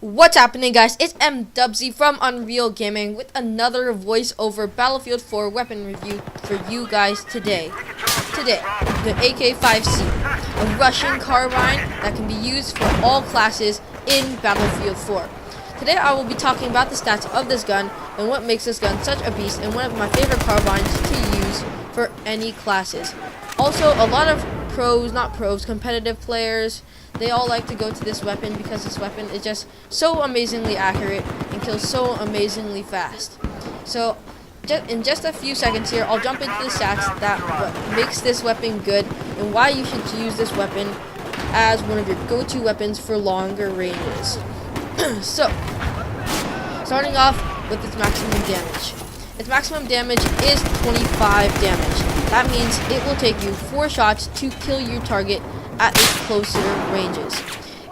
What's happening, guys? It's MWZ from Unreal Gaming with another voiceover Battlefield 4 weapon review for you guys today. The Ak-5c, a Russian carbine that can be used for all classes in Battlefield 4. Today I will be talking about the stats of this gun and what makes this gun such a beast and one of my favorite carbines to use for any classes. Also, a lot of competitive players, they all like to go to this weapon because this weapon is just so amazingly accurate and kills so amazingly fast. So in just a few seconds here, I'll jump into the stats that what makes this weapon good and why you should use this weapon as one of your go-to weapons for longer ranges. So, starting off with its maximum damage. Its maximum damage is 25 damage. That means it will take you 4 shots to kill your target at its closer ranges.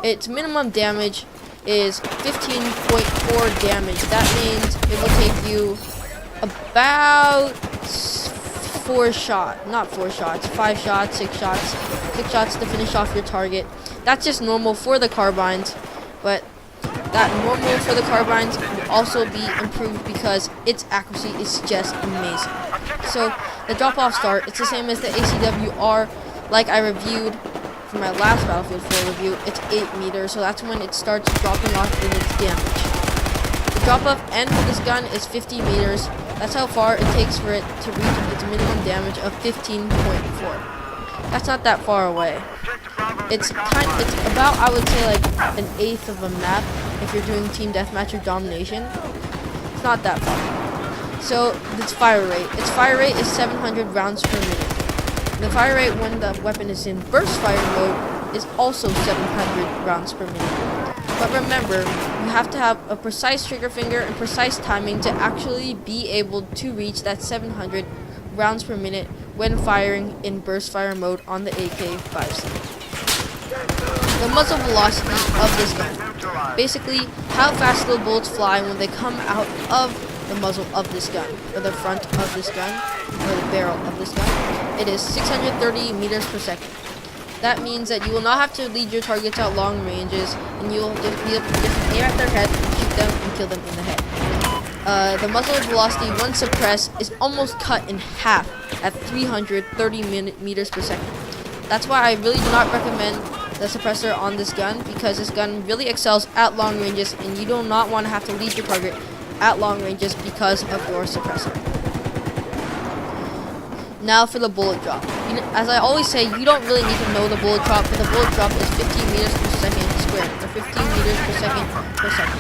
Its minimum damage is 15.4 damage. That means it will take you about 5 shots, 6 shots to finish off your target. That's just normal for the carbines, but that normal for the carbines will also be improved because its accuracy is just amazing. So the drop-off start, it's the same as the ACWR like I reviewed for my last Battlefield 4 review. It's 8 meters, so that's when it starts dropping off in its damage. The drop-off end for this gun is 50 meters. That's how far it takes for it to reach its minimum damage of 15.4. That's not that far away. It's about, I would say, like an eighth of a map if you're doing team deathmatch or domination. It's not that far. So its fire rate is 700 rounds per minute. The fire rate when the weapon is in burst fire mode is also 700 rounds per minute. But remember, you have to have a precise trigger finger and precise timing to actually be able to reach that 700 rounds per minute when firing in burst fire mode on the Ak-5c. The muzzle velocity of this gun. Basically, how fast the bullets fly when they come out of the muzzle of this gun, or the front of this gun, or the barrel of this gun. It is 630 meters per second. That means that you will not have to lead your targets out long ranges, and you will just be able to aim at their head, shoot them, and kill them in the head. The muzzle velocity, once suppressed, is almost cut in half at 330 meters per second. That's why I really do not recommend the suppressor on this gun, because this gun really excels at long ranges, and you do not want to have to lead your target at long ranges because of your suppressor. Now for the bullet drop. As I always say, you don't really need to know the bullet drop, but the bullet drop is 15 meters per second squared, or 15 meters per second.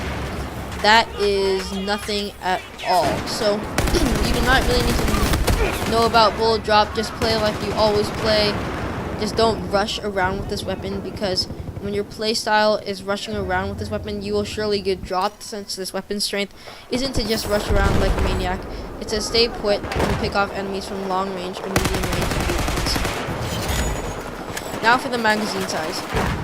That is nothing at all. So you do not really need to know about bullet drop. Just play like you always play. Just don't rush around with this weapon, because when your play style is rushing around with this weapon, you will surely get dropped, since this weapon's strength isn't to just rush around like a maniac. It's to stay put and pick off enemies from long range or medium range movements. Now for the magazine size.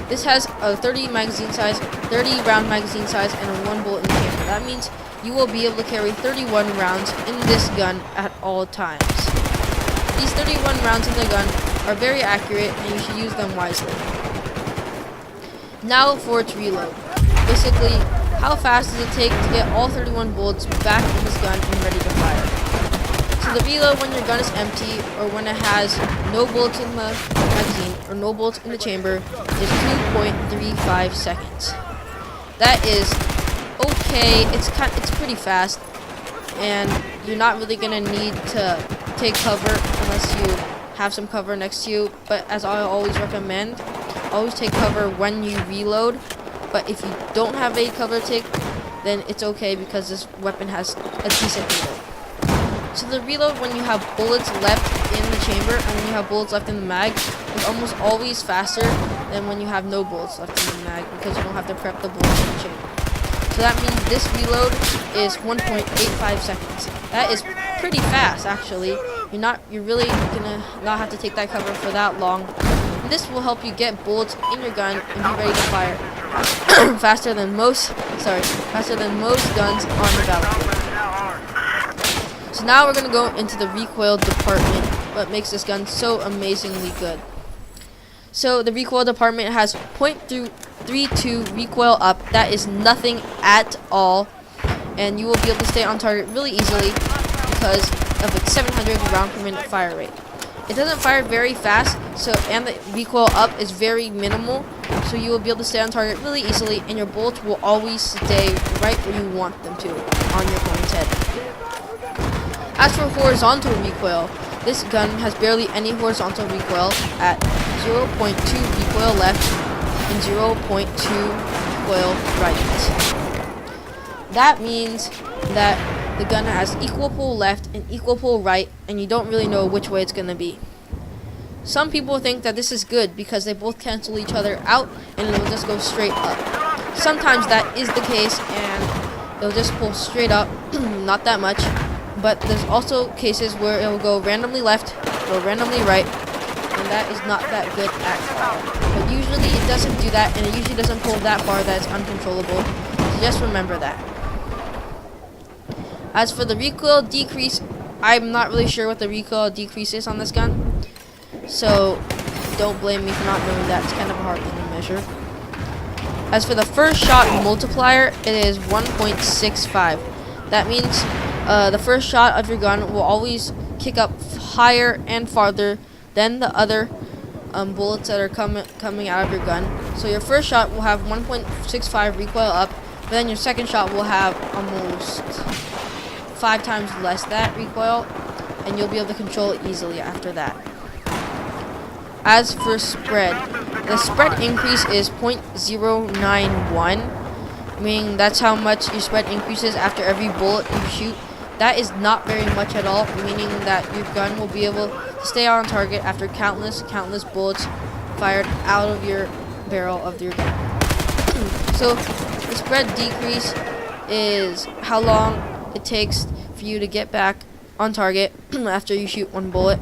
This has a 30 round magazine size and a 1 bullet in the chamber. That means you will be able to carry 31 rounds in this gun at all times. These 31 rounds in the gun are very accurate, and you should use them wisely. Now for its reload. Basically, how fast does it take to get all 31 bullets back in this gun and ready to fire? So the reload when your gun is empty, or when it has no bullets in the magazine or no bullets in the chamber, is 2.35 seconds. That is okay. It's pretty fast, and you're not really gonna need to take cover unless you have some cover next to you. But as I always recommend, always take cover when you reload. But if you don't have a cover to take, then it's okay, because this weapon has a decent reload. So the reload when you have bullets left in the chamber and when you have bullets left in the mag is almost always faster than when you have no bullets left in the mag, because you don't have to prep the bullets in the chamber. So that means this reload is 1.85 seconds. That is pretty fast, actually. You're really gonna not have to take that cover for that long. And this will help you get bullets in your gun and be ready to fire faster than most guns on the battlefield. So now we're gonna go into the recoil department, what makes this gun so amazingly good. So the recoil department has 3-2 recoil up. That is nothing at all, and you will be able to stay on target really easily because of its 700 round per minute fire rate. It doesn't fire very fast, and the recoil up is very minimal, so you will be able to stay on target really easily, and your bullets will always stay right where you want them to on your opponent's head. As for horizontal recoil, this gun has barely any horizontal recoil at 0.2 recoil left and 0.2 recoil right. That means that the gun has equal pull left and equal pull right, and you don't really know which way it's going to be. Some people think that this is good because they both cancel each other out and it will just go straight up. Sometimes that is the case and it'll just pull straight up, not that much, but there's also cases where it will go randomly left, go randomly right, and that is not that good at all. But usually it doesn't do that, and it usually doesn't pull that far that it's uncontrollable, so just remember that. As for the recoil decrease, I'm not really sure what the recoil decrease is on this gun, so don't blame me for not knowing that. It's kind of a hard thing to measure. As for the first shot multiplier, it is 1.65. That means the first shot of your gun will always kick up higher and farther than the other bullets that are coming out of your gun. So your first shot will have 1.65 recoil up, but then your second shot will have almost 5 times less that recoil, and you'll be able to control it easily after that. As for spread, the spread increase is 0.091, meaning that's how much your spread increases after every bullet you shoot. That is not very much at all, meaning that your gun will be able to stay on target after countless bullets fired out of your barrel of your gun. So the spread decrease is how long it takes for you to get back on target after you shoot one bullet,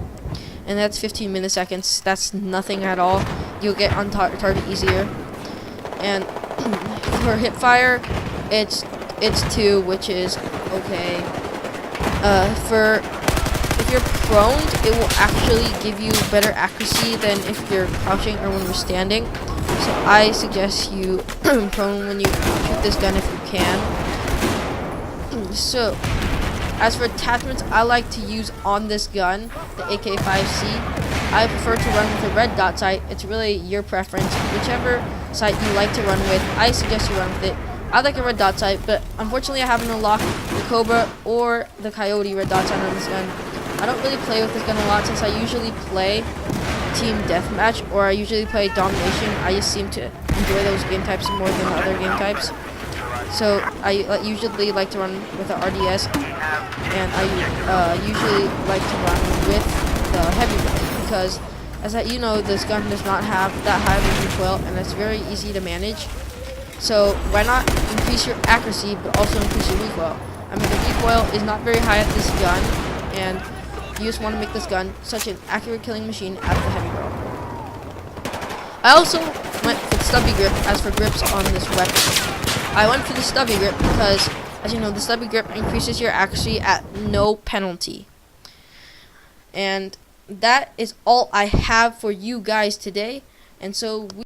and that's 15 milliseconds. That's nothing at all. You'll get on target easier. And for hip fire, it's 2, which is okay. If you're prone, it will actually give you better accuracy than if you're crouching or when you're standing. So I suggest you prone when you shoot this gun if you can. So, as for attachments I like to use on this gun, the Ak-5c, I prefer to run with a red dot sight. It's really your preference. Whichever sight you like to run with, I suggest you run with it. I like a red dot sight, but unfortunately I haven't unlocked the Cobra or the Coyote red dot sight on this gun. I don't really play with this gun a lot since I usually play Team Deathmatch or I usually play Domination. I just seem to enjoy those game types more than the other game types. So I usually like to run with the RDS, and I usually like to run with the heavy gun because, as you know, this gun does not have that high of a recoil, and it's very easy to manage. So why not increase your accuracy, but also increase your recoil? I mean, the recoil is not very high at this gun, and you just want to make this gun such an accurate killing machine out of the heavy barrel. I also went for the stubby grip as for grips on this weapon. I went for the stubby grip because, as you know, the stubby grip increases your accuracy at no penalty. And that is all I have for you guys today. And so